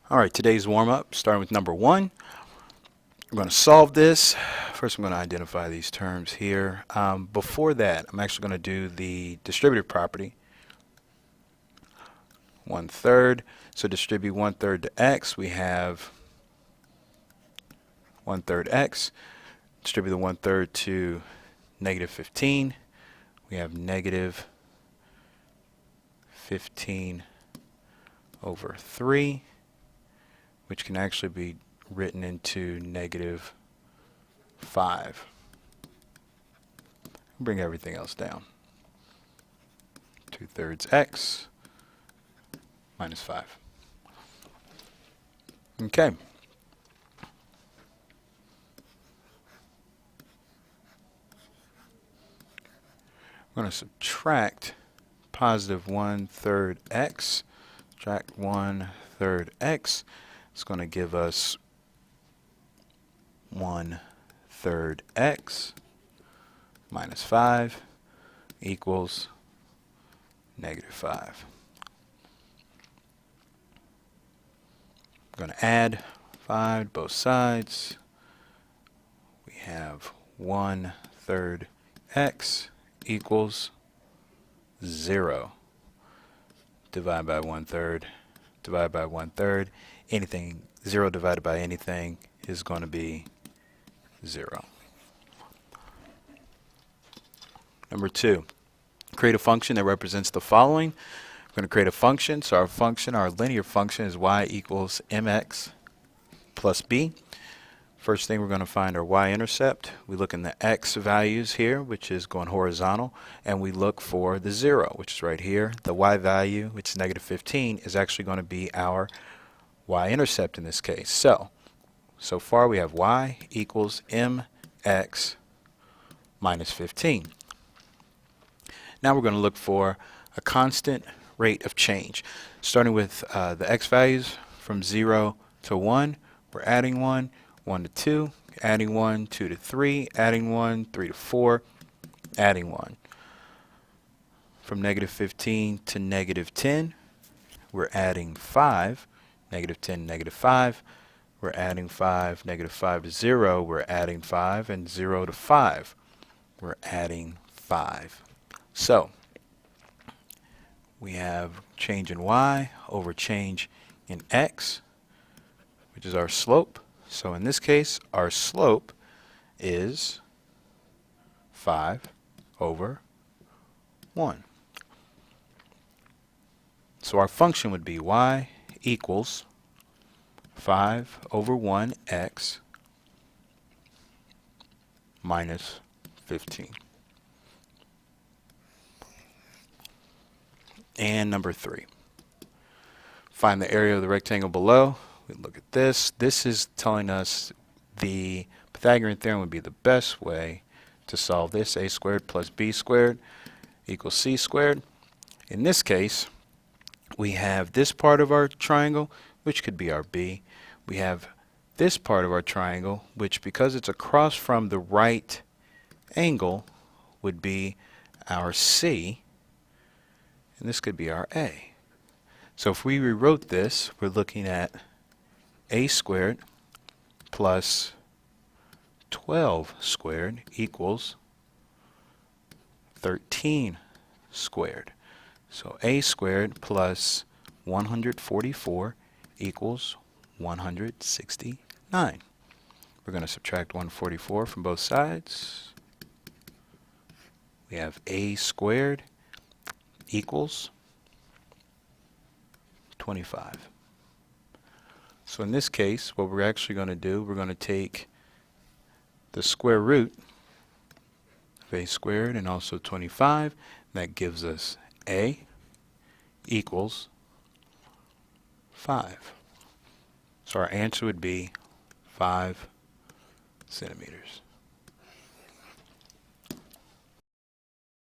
All right, today's warm-up, starting with number 1. We're going to solve this. First, I'm going to identify these terms here. Before that, I'm actually going to do the distributive property. 1/3. So distribute 1/3 to x. We have 1/3 x. Distribute the 1/3 to negative 15. We have negative 15 over 3, which can actually be written into negative 5. Bring everything else down. 2/3 x minus 5. Okay. I'm going to subtract positive 1/3 x. Subtract 1/3 x. It's going to give us 1/3 x minus 5 equals negative 5. I'm going to add 5 to both sides. We have 1/3 x equals 0. Divide by 1/3. Divide by 1/3. Anything 0 divided by anything is going to be 0. Number 2, create a function that represents the following. I'm going to create a function. So our linear function is y equals mx plus b. First thing, we're going to find our y-intercept. We look in the x values here, which is going horizontal, and we look for the 0, which is right here. The y value, which is negative 15, is actually going to be our y-intercept in this case. So far we have y equals mx minus 15. Now we're going to look for a constant rate of change. Starting with the x values from 0 to 1, we're adding 1. 1 to 2, adding 1, 2 to 3, adding 1, 3 to 4, adding 1. From negative 15 to negative 10, we're adding 5, negative 10, negative 5, we're adding 5, negative 5 to 0, we're adding 5, and 0 to 5, we're adding 5. So we have change in y over change in x, which is our slope. So in this case, our slope is 5 over 1. So our function would be y equals 5 over 1x minus 15. And number 3, find the area of the rectangle below. We look at this. This is telling us the Pythagorean theorem would be the best way to solve this. A squared plus b squared equals c squared. In this case, we have this part of our triangle, which could be our b. We have this part of our triangle, which, because it's across from the right angle, would be our c. And this could be our a. So if we rewrote this, we're looking at a squared plus 12 squared equals 13 squared. So a squared plus 144 equals 169. We're going to subtract 144 from both sides. We have a squared equals 25. So in this case, what we're actually going to do, we're going to take the square root of a squared and also 25. That gives us a equals 5. So our answer would be 5 centimeters.